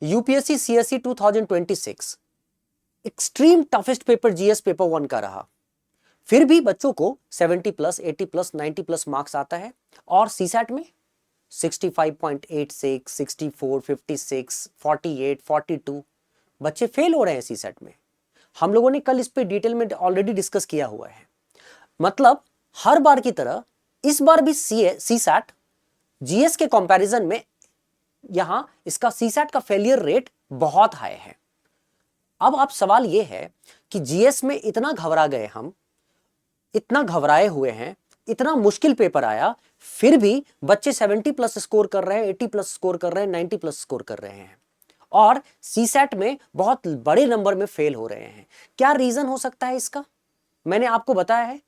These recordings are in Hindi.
UPSC CSC 2026 extreme toughest paper GS paper 1 का रहा। फिर भी बच्चों को 70 प्लस 80 प्लस 90 प्लस मार्क्स आता है और सीसैट में 65.86 64 56 48 42 बच्चे फेल हो रहे हैं सीसैट में। हम लोगों ने कल इस पे डिटेल में ऑलरेडी डिस्कस किया हुआ है। मतलब हर बार की तरह इस बार भी सीसैट जीएस के कंपैरिजन में यहां इसका सीसैट का फेलियर रेट बहुत हाई है। अब आप सवाल यह है कि जीएस में इतना घबरा गए, हम इतना घबराए हुए हैं, इतना मुश्किल पेपर आया, फिर भी बच्चे 70 प्लस स्कोर कर रहे हैं, 80 प्लस स्कोर कर रहे हैं, 90 प्लस स्कोर कर रहे हैं और सीसैट में बहुत बड़े नंबर में फेल हो रहे हैं। क्या रीजन हो सकता है इसका? मैंने आपको बताया है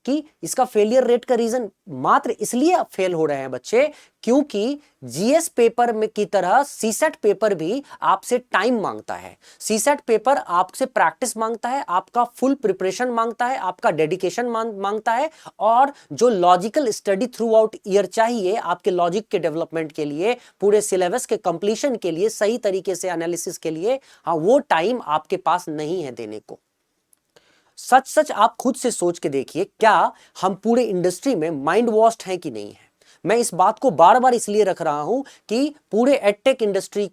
कि इसका फेलियर रेट का रीजन मात्र इसलिए फेल हो रहे हैं बच्चे क्योंकि जीएस पेपर में की तरह सीसैट पेपर भी आपसे टाइम मांगता है। सीसैट पेपर आपसे प्रैक्टिस मांगता है, आपका फुल प्रिपरेशन मांगता है, आपका डेडिकेशन मांगता है और जो logical study through out year चाहिए आपके लॉजिक के डेवलपमेंट के लिए, पूरे सिलेबस के कंप्लीशन के लिए, सही तरीके से एनालिसिस के लिए, हाँ वो टाइम आपके पास नहीं है देने को। सच सच आप खुद से सोच के देखिए, क्या हम पूरे इंडस्ट्री में माइंड वॉश्ड हैं कि नहीं है? मैं इस बात को बार बार इसलिए रख रहा हूं कि पूरे एडटेक इंडस्ट्री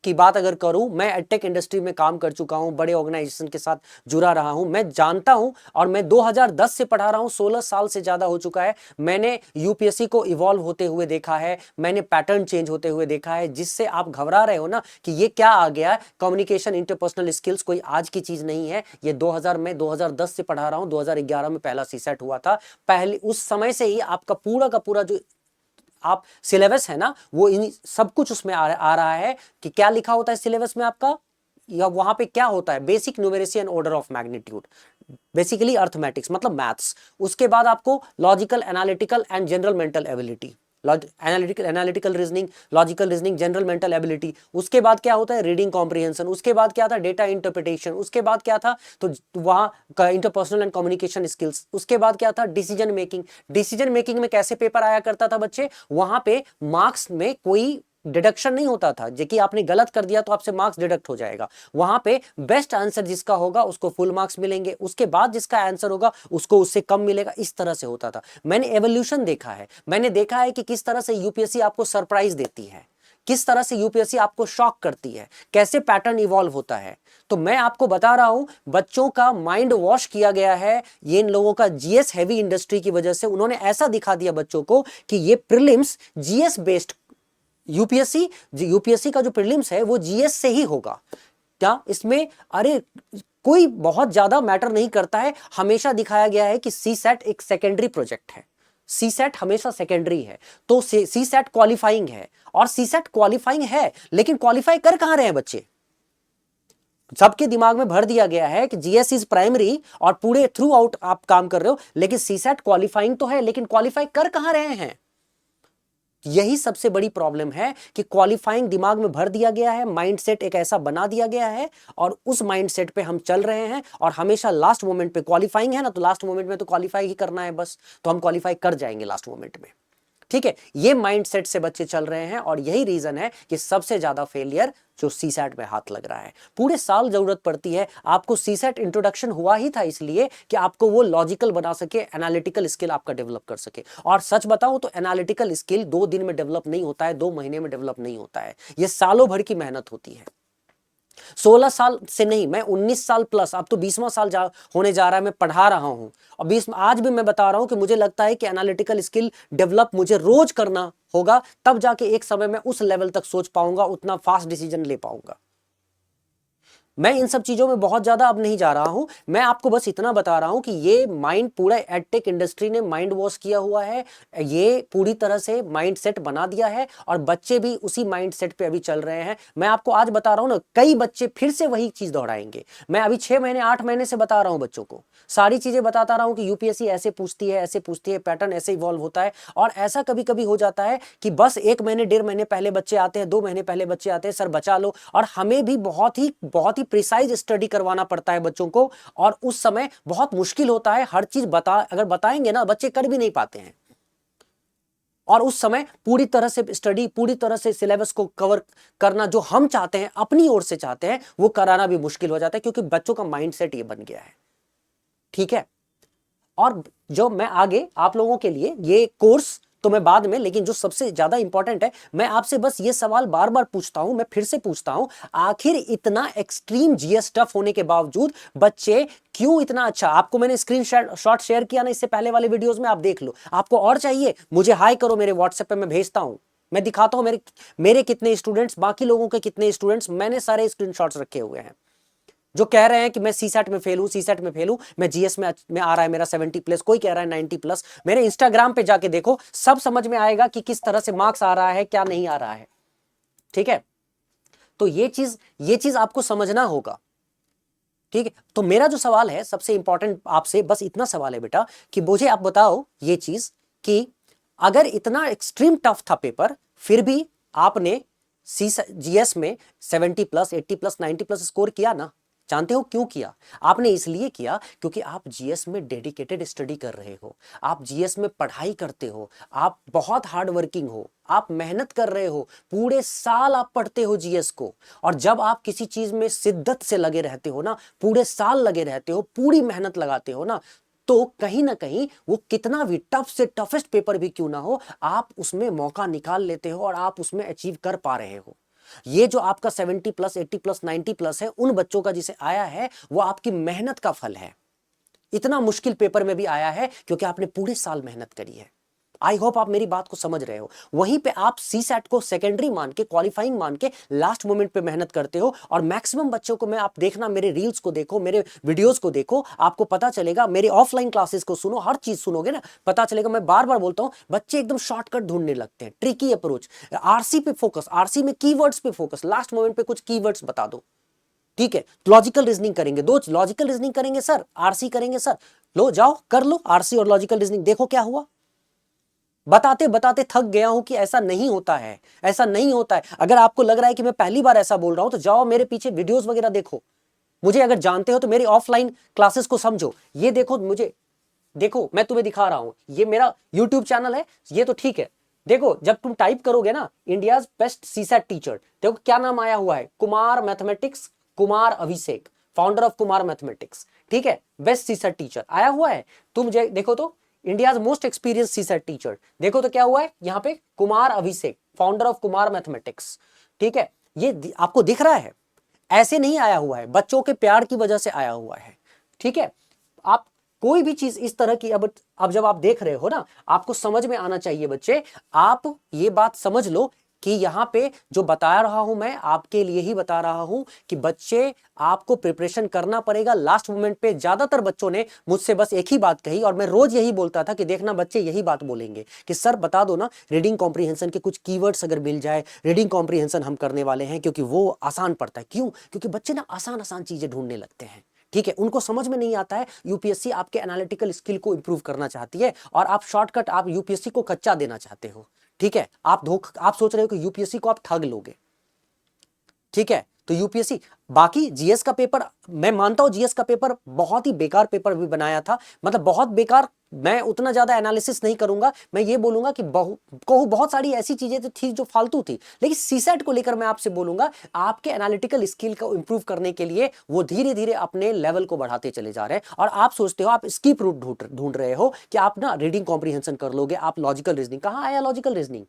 की बात अगर करूं, मैं एडटेक इंडस्ट्री में काम कर चुका हूं, बड़े ऑर्गेनाइजेशन के साथ जुड़ा रहा हूं, मैं जानता हूं और मैं 2010 से पढ़ा रहा हूं, 16 साल से ज्यादा हो चुका है। मैंने यूपीएससी को इवॉल्व होते हुए देखा है, मैंने पैटर्न चेंज होते हुए देखा है। जिससे आप घबरा रहे हो ना कि ये क्या आ गया, कम्युनिकेशन इंटरपर्सनल स्किल्स कोई आज की चीज नहीं है, ये 2010 से पढ़ा रहा हूं, 2011 में पहला सीसेट हुआ था। पहले उस समय से ही आपका पूरा का पूरा जो आप सिलेबस है ना, वो इन सब कुछ उसमें आ रहा है कि क्या लिखा होता है सिलेबस में आपका, या वहां पे क्या होता है, basic numeracy and order of magnitude, basically arithmetics मतलब मैथ्स। उसके बाद आपको logical, analytical and general mental ability, analytical reasoning, logical reasoning, general mental ability. उसके बाद क्या होता है, रीडिंग कॉम्प्रिहेंशन। उसके बाद क्या था, डेटा इंटरप्रिटेशन। उसके बाद क्या था, तो वहां इंटरपर्सनल एंड कम्युनिकेशन स्किल्स। उसके बाद क्या था, डिसीजन मेकिंग। डिसीजन मेकिंग में कैसे पेपर आया करता था बच्चे, वहां पे मार्क्स में कोई डिडक्शन नहीं होता था, जो कि आपने गलत कर दिया तो आपसे मार्क्स डिडक्ट हो जाएगा। वहां पे बेस्ट आंसर जिसका होगा उसको फुल मार्क्स मिलेंगे, उसके बाद जिसका आंसर होगा उसको उससे कम मिलेगा। इस तरह से होता था। मैंने एवोल्यूशन देखा है, मैंने देखा है कि किस तरह से यूपीएससी आपको सरप्राइज देती है, किस तरह से यूपीएससी आपको शॉक करती है, कैसे पैटर्न इवॉल्व होता है। तो मैं आपको बता रहा हूं, बच्चों का माइंड वॉश किया गया है ये इन लोगों का जीएस हैवी इंडस्ट्री की वजह से। उन्होंने ऐसा दिखा दिया बच्चों को कि ये प्रीलिम्स जीएस बेस्ड, यूपीएससी का जो प्रीलिम्स है वो जीएस से ही होगा। क्या इसमें अरे कोई बहुत ज्यादा मैटर नहीं करता है। हमेशा दिखाया गया है कि सीसैट एक सेकेंडरी प्रोजेक्ट है, सीसैट हमेशा सेकेंडरी है। तो सीसैट क्वालिफाइंग है और सीसैट क्वालिफाइंग है, लेकिन क्वालिफाई कर कहां रहे हैं बच्चे? सबके दिमाग में भर दिया गया है कि जीएस इज प्राइमरी और पूरे थ्रू आउट आप काम कर रहे हो, लेकिन सीसैट क्वालिफाइंग तो है, लेकिन क्वालिफाई कर कहां रहे हैं? यही सबसे बड़ी प्रॉब्लम है कि क्वालिफाइंग दिमाग में भर दिया गया है, माइंडसेट एक ऐसा बना दिया गया है और उस माइंडसेट पे हम चल रहे हैं और हमेशा लास्ट मोमेंट पे, क्वालिफाइंग है ना तो लास्ट मोमेंट में तो क्वालिफाई ही करना है बस, तो हम क्वालिफाई कर जाएंगे लास्ट मोमेंट में। ठीक है, ये माइंडसेट से बच्चे चल रहे हैं और यही रीजन है कि सबसे ज्यादा फेलियर जो सीसैट में हाथ लग रहा है। पूरे साल जरूरत पड़ती है आपको। सीसैट इंट्रोडक्शन हुआ ही था इसलिए कि आपको वो लॉजिकल बना सके, एनालिटिकल स्किल आपका डेवलप कर सके। और सच बताऊं तो एनालिटिकल स्किल 2 दिन में डेवलप नहीं होता है, 2 महीने में डेवलप नहीं होता है, ये सालों भर की मेहनत होती है। 16 साल से नहीं, मैं 19 साल प्लस, अब तो 20वां साल होने जा रहा है, मैं पढ़ा रहा हूं और 20 आज भी मैं बता रहा हूं कि मुझे लगता है कि एनालिटिकल स्किल डेवलप मुझे रोज करना होगा, तब जाके एक समय में उस लेवल तक सोच पाऊंगा, उतना फास्ट डिसीजन ले पाऊंगा। मैं इन सब चीजों में बहुत ज्यादा अब नहीं जा रहा हूं, मैं आपको बस इतना बता रहा हूं कि ये माइंड पूरा एडटेक इंडस्ट्री ने माइंड वॉश किया हुआ है, ये पूरी तरह से माइंडसेट बना दिया है और बच्चे भी उसी माइंडसेट पे अभी चल रहे हैं। मैं आपको आज बता रहा हूं ना, कई बच्चे फिर से वही चीज दोहराएंगे। मैं अभी 6 महीने 8 महीने से बता रहा हूं बच्चों को, सारी चीजें बताता रहा हूं कि यूपीएससी ऐसे पूछती है, ऐसे पूछती है, पैटर्न ऐसे इवॉल्व होता है। और ऐसा कभी कभी हो जाता है कि बस 1 महीने 1.5 महीने पहले बच्चे आते हैं, 2 महीने पहले बच्चे आते हैं, सर बचा लो। और हमें भी बहुत ही प्रिसाइज स्टडी करवाना पड़ता है बच्चों को और उस समय बहुत मुश्किल होता है। हर चीज अगर बताएंगे ना, बच्चे कर भी नहीं पाते हैं। और उस समय पूरी तरह से स्टडी, पूरी तरह से सिलेबस को कवर करना जो हम चाहते हैं, अपनी ओर से चाहते हैं, वो कराना भी मुश्किल हो जाता है, क्योंकि बच्चों का माइंडसेट ये बन गया है। ठीक है, और जो मैं आगे आप लोगों के लिए ये कोर्स तो मैं बाद में, लेकिन जो सबसे ज्यादा इंपॉर्टेंट है, मैं आपसे बस ये सवाल बार बार पूछता हूं, मैं फिर से पूछता हूं, आखिर इतना एक्सट्रीम जीएस टफ होने के बावजूद बच्चे क्यों इतना अच्छा, आपको मैंने स्क्रीन शॉट शेयर किया ना इससे पहले वाले वीडियोस में, आप देख लो। आपको और चाहिए, मुझे हाई करो, मेरे व्हाट्सएप पे मैं भेजता हूं, मैं दिखाता हूं मेरे कितने स्टूडेंट्स, बाकी लोगों के कितने स्टूडेंट्स, मैंने सारे स्क्रीनशॉट्स रखे हुए हैं, जो कह रहे हैं कि मैं सीसैट में फेल हूं, सीसैट में फेल हूं, मैं जीएस में आ रहा है मेरा 70+, कोई कह रहा है 90+। मेरे इंस्टाग्राम पे जाके देखो, सब समझ में आएगा कि किस तरह से मार्क्स आ रहा है, क्या नहीं आ रहा है। ठीक है, तो ये चीज आपको समझना होगा। ठीक है, तो मेरा जो सवाल है सबसे इंपॉर्टेंट आपसे बस इतना सवाल है बेटा, कि मुझे आप बताओ ये चीज कि अगर इतना एक्सट्रीम टफ था पेपर, फिर भी आपने जीएस में 70+, 80+, 90+ स्कोर किया ना। जानते हो क्यों किया? आपने इसलिए किया क्योंकि आप जीएस में डेडिकेटेड स्टडी कर रहे हो, आप जीएस में पढ़ाई करते हो, आप बहुत हार्ड वर्किंग हो, आप मेहनत कर रहे हो, पूरे साल आप पढ़ते हो जीएस को। और जब आप किसी चीज में शिद्दत से लगे रहते हो ना, पूरे साल लगे रहते हो, पूरी मेहनत लगाते हो ना, तो कहीं ना कहीं वो कितना भी टफ से टफेस्ट पेपर भी क्यों ना हो, आप उसमें मौका निकाल लेते हो और आप उसमें अचीव कर पा रहे हो। ये जो आपका 70+, 80+, 90+ है, उन बच्चों का जिसे आया है, वो आपकी मेहनत का फल है। इतना मुश्किल पेपर में भी आया है क्योंकि आपने पूरे साल मेहनत करी है। आई होप आप मेरी बात को समझ रहे हो। वहीं पे आप सीसैट को सेकेंडरी मान के, क्वालिफाइंग मान के लास्ट मोमेंट पे मेहनत करते हो। और मैक्सिमम बच्चों को मैं, आप देखना, मेरे रील्स को देखो, मेरे वीडियोस को देखो, आपको पता चलेगा, मेरे ऑफलाइन क्लासेस को सुनो, हर चीज सुनोगे ना, पता चलेगा। मैं बार बार बोलता हूं, बच्चे एकदम शॉर्टकट ढूंढने लगते हैं, ट्रिकी अप्रोच। आरसी पे फोकस, आरसी में कीवर्ड्स पे फोकस, लास्ट मोमेंट पे कुछ कीवर्ड्स बता दो। ठीक है, लॉजिकल रीजनिंग करेंगे, दो लॉजिकल रीजनिंग करेंगे सर, आरसी करेंगे सर, लो जाओ कर लो आरसी और लॉजिकल रीजनिंग, देखो क्या हुआ। बताते बताते थक गया हूं कि ऐसा नहीं होता है, ऐसा नहीं होता है। अगर आपको लग रहा है कि मैं पहली बार ऐसा बोल रहा हूं, तो जाओ मेरे पीछे वीडियोस वगैरह देखो। मुझे अगर जानते हो तो मेरी ऑफलाइन क्लासेस को समझो। ये देखो, मुझे देखो, मैं तुम्हें दिखा रहा हूं, ये मेरा यूट्यूब चैनल है, ये तो ठीक है। देखो, जब तुम टाइप करोगे ना इंडियाज बेस्ट सीसैट टीचर, देखो क्या नाम आया हुआ है, Kumar mathematics, Kumar Abhishek, founder of Kumar mathematics. ठीक है, बेस्ट सीसैट टीचर आया हुआ है। तुम देखो तो, India's most experience CSAT teacher, देखो तो क्या हुआ है यहाँ पे, Kumar Abhishek, founder of Kumar mathematics. ठीक है, ये आपको दिख रहा है, ऐसे नहीं आया हुआ है, बच्चों के प्यार की वजह से आया हुआ है। ठीक है, आप कोई भी चीज इस तरह की, अब जब आप देख रहे हो ना, आपको समझ में आना चाहिए बच्चे, आप ये बात समझ लो कि यहां पे जो बता रहा हूं मैं, आपके लिए ही बता रहा हूं कि बच्चे, आपको प्रिपरेशन करना पड़ेगा लास्ट मोमेंट पे। ज्यादातर बच्चों ने मुझसे बस एक ही बात कही, और मैं रोज यही बोलता था कि देखना बच्चे यही बात बोलेंगे कि सर बता दो ना, रीडिंग कॉम्प्रीहेंशन के कुछ कीवर्ड्स अगर मिल जाए, रीडिंग कॉम्प्रीहेंशन हम करने वाले हैं, क्योंकि वो आसान पड़ता है। क्यों? क्योंकि बच्चे ना आसान आसान चीजें ढूंढने लगते हैं। ठीक है, उनको समझ में नहीं आता है। यूपीएससी आपके एनालिटिकल स्किल को इंप्रूव करना चाहती है, और आप शॉर्टकट, आप यूपीएससी को कच्चा देना चाहते हो। ठीक है, आप सोच रहे हो कि यूपीएससी को आप ठग लोगे। ठीक है, तो यूपीएससी, बाकी जीएस का पेपर, मैं मानता हूं जीएस का पेपर बहुत ही बेकार पेपर भी बनाया था, मतलब बहुत बेकार। मैं उतना ज्यादा एनालिसिस नहीं करूंगा, मैं ये बोलूंगा कि बहुत सारी ऐसी चीजें तो थी जो फालतू थी। लेकिन सीसैट को लेकर मैं आपसे बोलूंगा, आपके एनालिटिकल स्किल को इंप्रूव करने के लिए वो धीरे धीरे अपने लेवल को बढ़ाते चले जा रहे हैं। और आप सोचते हो, आप स्कीप रूट ढूंढ रहे हो कि आप ना रीडिंग कॉम्प्रीहेंशन कर लोगे, आप लॉजिकल रीजनिंग, कहां आया लॉजिकल रीजनिंग?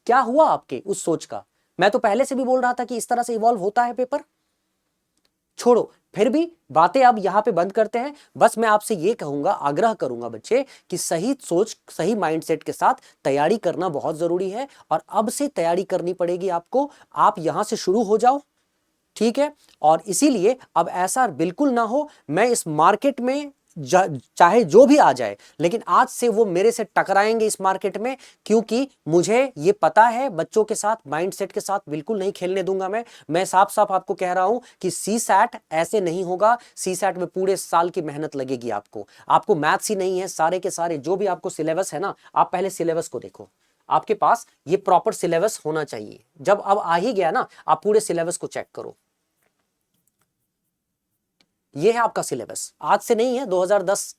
क्या हुआ आपके उस सोच का? मैं तो पहले से भी बोल रहा था कि इस तरह से इवॉल्व होता है पेपर। छोड़ो, फिर भी बातें अब यहां पे बंद करते हैं। बस मैं आपसे ये कहूंगा, आग्रह करूंगा बच्चे, कि सही सोच, सही माइंडसेट के साथ तैयारी करना बहुत जरूरी है। और अब से तैयारी करनी पड़ेगी आपको, आप यहां से शुरू हो जाओ। ठीक है, और इसीलिए अब ऐसा बिल्कुल ना हो, मैं इस मार्केट में चाहे जो भी आ जाए, लेकिन आज से वो मेरे से टकराएंगे इस मार्केट में, क्योंकि मुझे ये पता है बच्चों के साथ, माइंडसेट के साथ बिल्कुल नहीं खेलने दूंगा मैं साफ साफ आपको कह रहा हूं कि सीसैट ऐसे नहीं होगा। सीसैट में पूरे साल की मेहनत लगेगी आपको मैथ्स ही नहीं है, सारे के सारे जो भी आपको सिलेबस है ना, आप पहले सिलेबस को देखो, आपके पास ये प्रॉपर सिलेबस होना चाहिए। जब अब आ ही गया ना, आप पूरे सिलेबस को चेक करो। ये है आपका सिलेबस, आज से नहीं है, 2010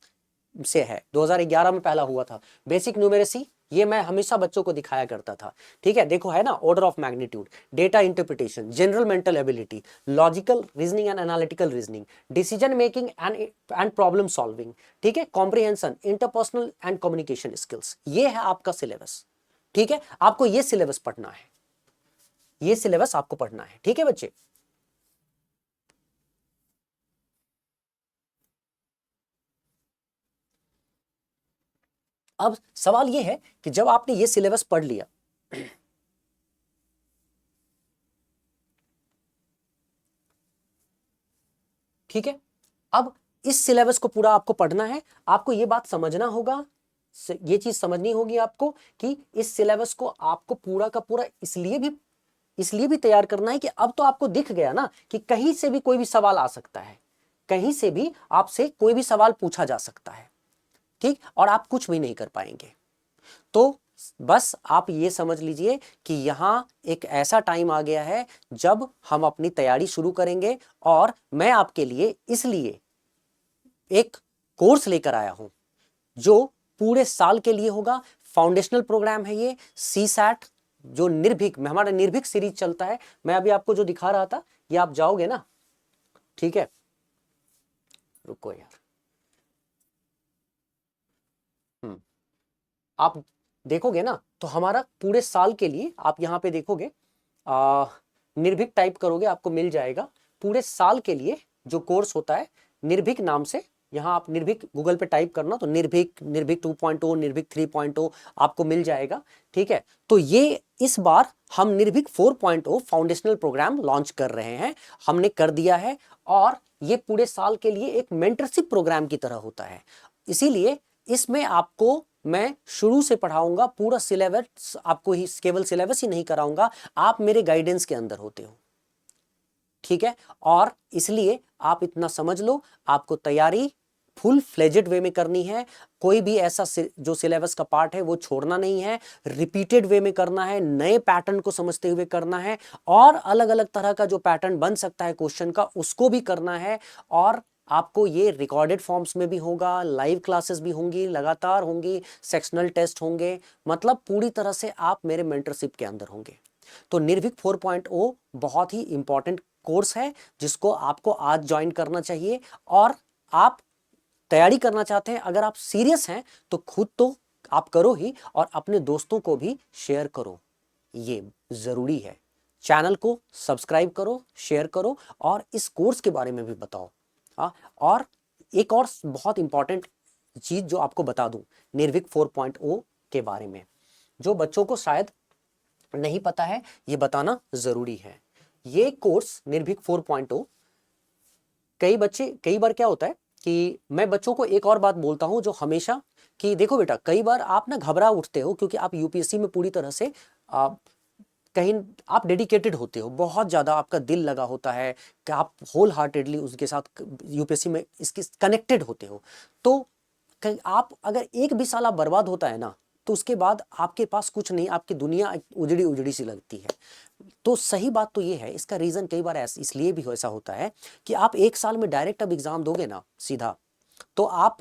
से है, 2011 में पहला हुआ था। बेसिक न्यूमेरेसी, ये मैं हमेशा बच्चों को दिखाया करता था। ठीक है, देखो है ना, order of magnitude, data interpretation, general mental ability, logical reasoning and analytical reasoning, decision making and problem solving, ठीक है, comprehension, interpersonal and communication skills. ये है आपका सिलेबस। ठीक है, आपको ये सिलेबस पढ़ना है, ये सिलेबस आपको पढ़ना है। ठीक है बच्चे, अब सवाल ये है कि जब आपने ये सिलेबस पढ़ लिया, ठीक है, अब इस सिलेबस को पूरा आपको पढ़ना है, आपको ये बात समझना होगा, ये चीज समझनी होगी आपको कि इस सिलेबस को आपको पूरा का पूरा इसलिए भी तैयार करना है कि अब तो आपको दिख गया ना कि कहीं से भी कोई भी सवाल आ सकता है, कहीं से भी आपसे कोई भी सवाल पूछा जा सकता है। ठीक, और आप कुछ भी नहीं कर पाएंगे। तो बस आप ये समझ लीजिए कि यहां एक ऐसा टाइम आ गया है जब हम अपनी तैयारी शुरू करेंगे, और मैं आपके लिए इसलिए एक कोर्स लेकर आया हूं जो पूरे साल के लिए होगा। फाउंडेशनल प्रोग्राम है ये, सी सैट, जो निर्भीक में हमारा निर्भीक सीरीज चलता है। मैं अभी आपको जो दिखा रहा था, ये आप जाओगे ना, ठीक है, रुको यार, आप देखोगे ना तो हमारा पूरे साल के लिए, आप यहां पे देखोगे, निर्भीक टाइप करोगे आपको मिल जाएगा। पूरे साल के लिए जो कोर्स होता है निर्भीक नाम से, यहाँ आप निर्भीक गूगल पे टाइप करना तो निर्भीक, निर्भीक 2.0, निर्भीक 3.0 आपको मिल जाएगा। ठीक है, तो ये इस बार हम निर्भीक 4.0 फाउंडेशनल प्रोग्राम लॉन्च कर रहे हैं, हमने कर दिया है, और ये पूरे साल के लिए एक मेंटरशिप प्रोग्राम की तरह होता है। इसीलिए इसमें आपको मैं शुरू से पढ़ाऊंगा, पूरा सिलेबस आपको ही, केवल सिलेबस ही नहीं कराऊंगा, आप मेरे गाइडेंस के अंदर होते हो। ठीक है, और इसलिए आप इतना समझ लो, आपको तैयारी फुल फ्लेजेड वे में करनी है। कोई भी ऐसा जो सिलेबस का पार्ट है वो छोड़ना नहीं है, रिपीटेड वे में करना है, नए पैटर्न को समझते हुए करना है, और अलग अलग तरह का जो पैटर्न बन सकता है क्वेश्चन का उसको भी करना है। और आपको ये रिकॉर्डेड फॉर्म्स में भी होगा, लाइव क्लासेस भी होंगी, लगातार होंगी, सेक्शनल टेस्ट होंगे, मतलब पूरी तरह से आप मेरे मेंटरशिप के अंदर होंगे। तो निर्भीक 4.0 बहुत ही इंपॉर्टेंट कोर्स है जिसको आपको आज ज्वाइन करना चाहिए। और आप तैयारी करना चाहते हैं, अगर आप सीरियस हैं तो खुद तो आप करो ही, और अपने दोस्तों को भी शेयर करो, ये जरूरी है। चैनल को सब्सक्राइब करो, शेयर करो, और इस कोर्स के बारे में भी बताओ। हाँ, और एक और बहुत इंपॉर्टेंट चीज जो आपको बता दूं निर्भीक 4.0 के बारे में, जो बच्चों को शायद नहीं पता है, ये बताना जरूरी है। ये कोर्स निर्भीक 4.0, कई बार क्या होता है कि मैं बच्चों को एक और बात बोलता हूं जो हमेशा, कि देखो बेटा, कई बार आप ना घबरा उठते हो क्योंकि आप यूपीएससी में पूरी तरह से कहीं आप डेडिकेटेड होते हो, बहुत ज्यादा आपका दिल लगा होता है कि आप होल हार्टेडली उसके साथ यूपीएससी में इसकी कनेक्टेड होते हो। तो आप अगर एक भी साल आप बर्बाद होता है ना, तो उसके बाद आपके पास कुछ नहीं, आपकी दुनिया उजड़ी उजड़ी सी लगती है। तो सही बात तो ये है, इसका रीजन कई बार इसलिए भी ऐसा होता है कि आप एक साल में डायरेक्ट अब एग्जाम दोगे ना सीधा, तो आप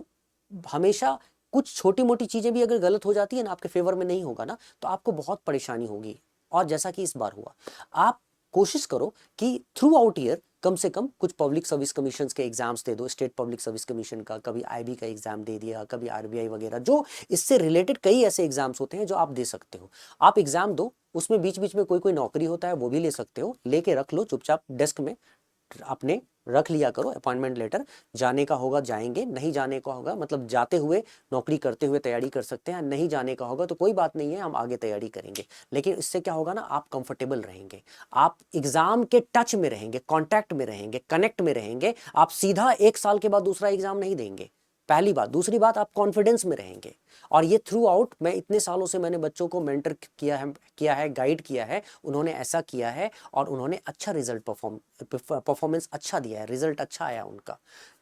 हमेशा कुछ छोटी मोटी चीजें भी अगर गलत हो जाती है ना, आपके फेवर में नहीं होगा ना, तो आपको बहुत परेशानी होगी। और जैसा कि इस बार हुआ, आप कोशिश करो कि थ्रू आउट ईयर कम से कम कुछ पब्लिक सर्विस कमीशन के एग्जाम्स दे दो, स्टेट पब्लिक सर्विस कमीशन का, कभी आईबी का एग्जाम दे दिया, कभी आरबीआई वगैरह, जो इससे रिलेटेड कई ऐसे एग्जाम्स होते हैं जो आप दे सकते हो। आप एग्जाम दो, उसमें बीच बीच में कोई नौकरी होता है वो भी ले सकते हो, लेके रख लो चुपचाप डेस्क में, अपने रख लिया करो अपॉइंटमेंट लेटर। जाने का होगा जाएंगे, नहीं जाने का होगा मतलब जाते हुए नौकरी करते हुए तैयारी कर सकते हैं, नहीं जाने का होगा तो कोई बात नहीं है, हम आगे तैयारी करेंगे। लेकिन इससे क्या होगा ना, आप कंफर्टेबल रहेंगे, आप एग्जाम के टच में रहेंगे, कांटेक्ट में रहेंगे, कनेक्ट में रहेंगे। आप सीधा एक साल के बाद दूसरा एग्जाम नहीं देंगे, पहली बात। दूसरी बात, आप कॉन्फिडेंस में रहेंगे। और ये थ्रू आउट, मैं इतने सालों से मैंने बच्चों को मेंटर किया है, गाइड किया है, उन्होंने ऐसा किया है और उन्होंने अच्छा रिजल्ट परफॉर्मेंस अच्छा दिया है, रिजल्ट अच्छा आया उनका।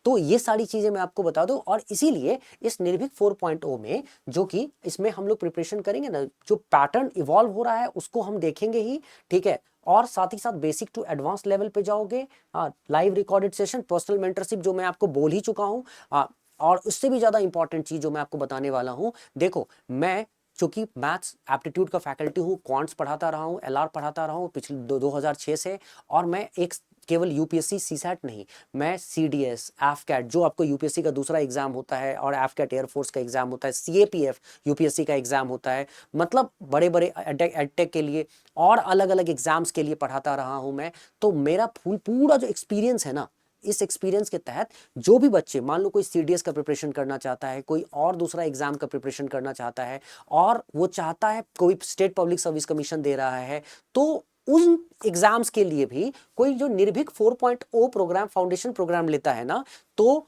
तो ये सारी चीजें मैं आपको बता दूं, और इसीलिए इस निर्भीक 4.0 में, जो कि इसमें हम लोग प्रिपरेशन करेंगे ना, जो पैटर्न इवॉल्व हो रहा है उसको हम देखेंगे ही, ठीक है। और साथ ही साथ बेसिक टू एडवांस लेवल पे जाओगे। Live recorded session, personal mentorship जो मैं आपको बोल ही चुका हूं। और उससे भी ज्यादा इंपॉर्टेंट चीज जो मैं आपको बताने वाला हूं, देखो मैं चूंकि मैथ्स एप्टीट्यूड का फैकल्टी हूँ, क्वांट्स पढ़ाता रहा हूँ, एलआर पढ़ाता रहा हूँ पिछले 2006 से, और मैं एक केवल यूपीएससी सीसैट नहीं, मैं सीडीएस, एफकैट जो आपको यूपीएससी का दूसरा एग्जाम होता है, और एफकैट एयरफोर्स का एग्जाम होता है, सीएपीएफ यूपीएससी का एग्जाम होता है, मतलब बड़े बड़े एडटेक के लिए और अलग अलग एग्जाम्स के लिए पढ़ाता रहा हूं मैं। तो मेरा पूरा जो एक्सपीरियंस है ना, इस एक्सपीरियंस के तहत जो भी बच्चे, मान लो कोई सीडीएस का प्रिपरेशन करना चाहता है, कोई और दूसरा एग्जाम का प्रिपरेशन करना चाहता है, और वो चाहता है, कोई स्टेट पब्लिक सर्विस कमीशन दे रहा है, तो उन एग्जाम्स के लिए भी कोई जो निर्भीक 4.0 प्रोग्राम, फाउंडेशन प्रोग्राम लेता है ना, तो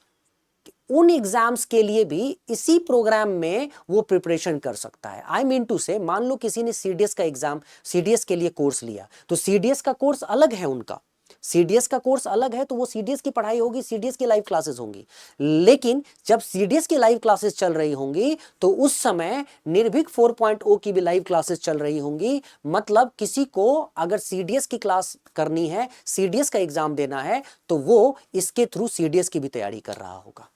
उन एग्जाम्स के लिए भी इसी प्रोग्राम में वो प्रिपरेशन कर सकता है। आई मीन टू से, मान लो किसी ने सीडीएस का एग्जाम, सीडीएस के लिए कोर्स लिया, तो सीडीएस का कोर्स अलग है, उनका सीडीएस का कोर्स अलग है, तो वो सीडीएस की पढ़ाई होगी, सीडीएस की लाइव क्लासेस होंगी। लेकिन जब सीडीएस की लाइव क्लासेस चल रही होंगी, तो उस समय निर्भीक 4.0 की भी लाइव क्लासेस चल रही होंगी। मतलब किसी को अगर सीडीएस की क्लास करनी है, सीडीएस का एग्जाम देना है, तो वो इसके थ्रू सीडीएस की भी तैयारी कर रहा होगा।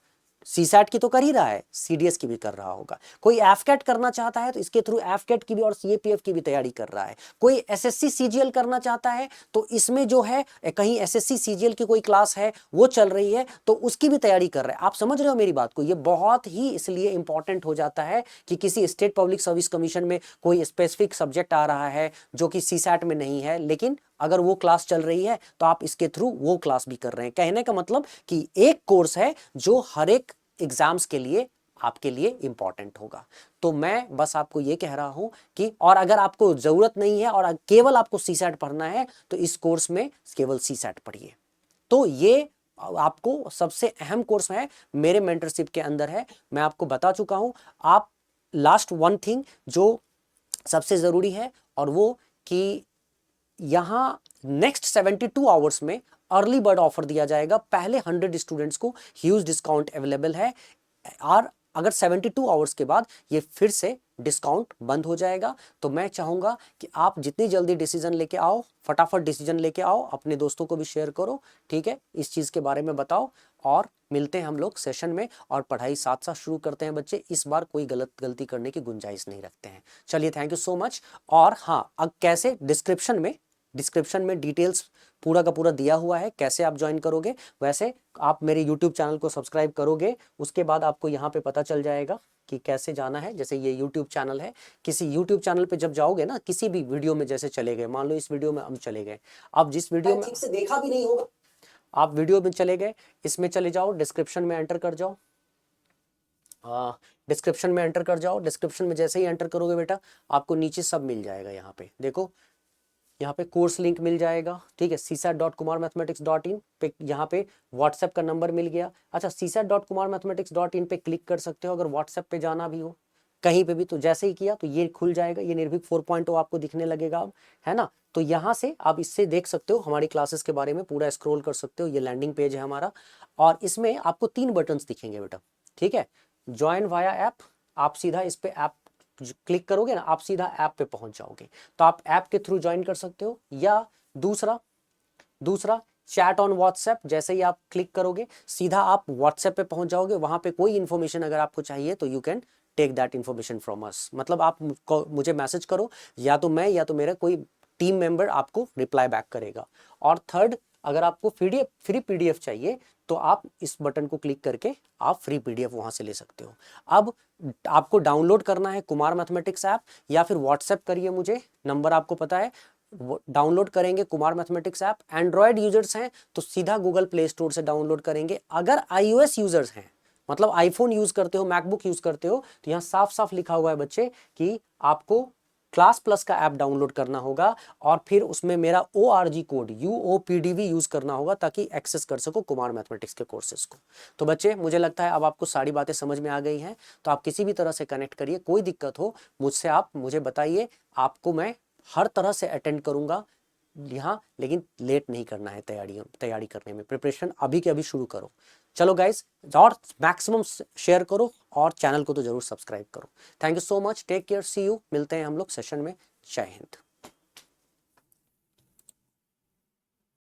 सीसैट की तो कर ही रहा है, सीडीएस की भी कर रहा होगा। कोई एफकैट करना चाहता है तो इसके थ्रू एफकैट की भी और सीएपीएफ की भी तैयारी कर रहा है। कोई एसएससी सीजीएल करना चाहता है तो इसमें जो है कहीं एसएससी सीजीएल की कोई क्लास है वो चल रही है, तो उसकी भी तैयारी कर रहा है। आप समझ रहे हो मेरी बात को? ये बहुत ही इसलिए इंपॉर्टेंट हो जाता है कि किसी स्टेट पब्लिक सर्विस कमीशन में कोई स्पेसिफिक सब्जेक्ट आ रहा है जो कि सीसैट में नहीं है, लेकिन अगर वो क्लास चल रही है तो आप इसके थ्रू वो क्लास भी कर रहे हैं। कहने का मतलब कि एक कोर्स है जो हर एक एग्जाम्स के लिए आपके लिए इंपॉर्टेंट होगा। तो मैं बस आपको ये कह रहा हूं कि, और अगर आपको जरूरत नहीं है और केवल आपको सीसैट पढ़ना है, तो इस कोर्स में केवल सीसैट पढ़िए। तो ये आपको सबसे अहम कोर्स है, मेरे मेंटरशिप के अंदर है, मैं आपको बता चुका हूं। आप लास्ट वन थिंग जो सबसे जरूरी है, और वो कि यहां नेक्स्ट 72 आवर्स में अर्ली बर्ड ऑफर दिया जाएगा। पहले 100 स्टूडेंट्स को ह्यूज डिस्काउंट अवेलेबल है, और अगर 72 आवर्स के बाद ये फिर से डिस्काउंट बंद हो जाएगा। तो मैं चाहूंगा कि आप जितनी जल्दी डिसीजन लेके आओ, फटाफट डिसीजन लेके आओ, अपने दोस्तों को भी शेयर करो, ठीक है, इस चीज के बारे में बताओ, और मिलते हैं हम लोग सेशन में, और पढ़ाई साथ साथ शुरू करते हैं बच्चे। इस बार कोई गलती करने की गुंजाइश नहीं रखते हैं। चलिए, थैंक यू सो मच। और हाँ, अब कैसे, डिस्क्रिप्शन में डिटेल्स पूरा का पूरा दिया हुआ है, कैसे आप ज्वाइन करोगे। वैसे आप मेरे YouTube चैनल को सब्सक्राइब करोगे, उसके बाद आपको यहाँ पे पता चल जाएगा कि कैसे जाना है। जैसे ये YouTube चैनल है, किसी YouTube चैनल पे जब जाओगे ना, किसी भी वीडियो में जैसे चले गए, मान लो इस वीडियो में हम चले गए, आप जिस वीडियो में ठीक से देखा भी नहीं होगा, आप वीडियो में चले गए, इसमें चले जाओ, डिस्क्रिप्शन में एंटर कर जाओ, डिस्क्रिप्शन में एंटर कर जाओ। डिस्क्रिप्शन में जैसे ही एंटर करोगे बेटा, आपको नीचे सब मिल जाएगा। यहाँ पे देखो, यहाँ पे कोर्स लिंक मिल जाएगा, ठीक है, csat.kumarmathematics.in पे। यहाँ पे व्हाट्सएप का नंबर मिल गया। अच्छा, csat.kumarmathematics.in पे क्लिक कर सकते हो अगर व्हाट्सएप पे जाना भी हो, कहीं पे भी। तो जैसे ही किया तो ये खुल जाएगा, ये निर्भीक 4.0 आपको दिखने लगेगा अब, है ना। तो यहाँ से आप इससे देख सकते हो, हमारी क्लासेस के बारे में पूरा स्क्रॉल कर सकते हो। ये लैंडिंग पेज है हमारा, और इसमें आपको 3 बटन्स दिखेंगे बेटा, ठीक है। ज्वाइन वाया ऐप, आप सीधा इस पे ऐप क्लिक करोगे ना, आप सीधा ऐप पे पहुंच जाओगे। तो आप ऐप के थ्रू ज्वाइन कर सकते हो, या दूसरा चैट ऑन व्हाट्सएप, जैसे ही आप क्लिक करोगे सीधा आप व्हाट्सएप पे पहुंच जाओगे। वहां पे कोई इंफॉर्मेशन अगर आपको चाहिए तो you can take that information from us. मतलब आप मुझे मैसेज करो, या तो मैं या तो मेरा कोई टीम मेंबर आपको रिप्लाई बैक करेगा। और थर्ड, अगर आपको फ्री पीडीएफ चाहिए तो आप इस बटन को क्लिक करके आप फ्री पीडीएफ वहां से ले सकते हो। अब आपको डाउनलोड करना है कुमार मैथमेटिक्स ऐप, या फिर व्हाट्सएप करिए मुझे, नंबर आपको पता है। डाउनलोड करेंगे Kumar mathematics app. Android users हैं तो सीधा गूगल प्ले स्टोर से डाउनलोड करेंगे। अगर iOS यूजर्स हैं, मतलब आईफोन यूज करते हो, मैकबुक यूज करते हो, तो यहाँ साफ साफ लिखा हुआ है बच्चे कि आपको क्लास प्लस का ऐप डाउनलोड करना होगा, और फिर उसमें मेरा ORG कोड UOPDV यूज करना होगा, ताकि एक्सेस कर सको कुमार मैथमेटिक्स के कोर्सेज को। तो बच्चे, मुझे लगता है अब आपको सारी बातें समझ में आ गई हैं। तो आप किसी भी तरह से कनेक्ट करिए, कोई दिक्कत हो मुझसे आप मुझे बताइए, आपको मैं हर तरह से अटेंड करूंगा यहाँ। लेकिन लेट नहीं करना है तैयारी करने में, प्रिपरेशन अभी के अभी शुरू करो। चलो गाइज, और मैक्सिमम शेयर करो, और चैनल को तो जरूर सब्सक्राइब करो। Thank you so much, take care, see you, मिलते हैं हम लोग सेशन में। जय हिंद।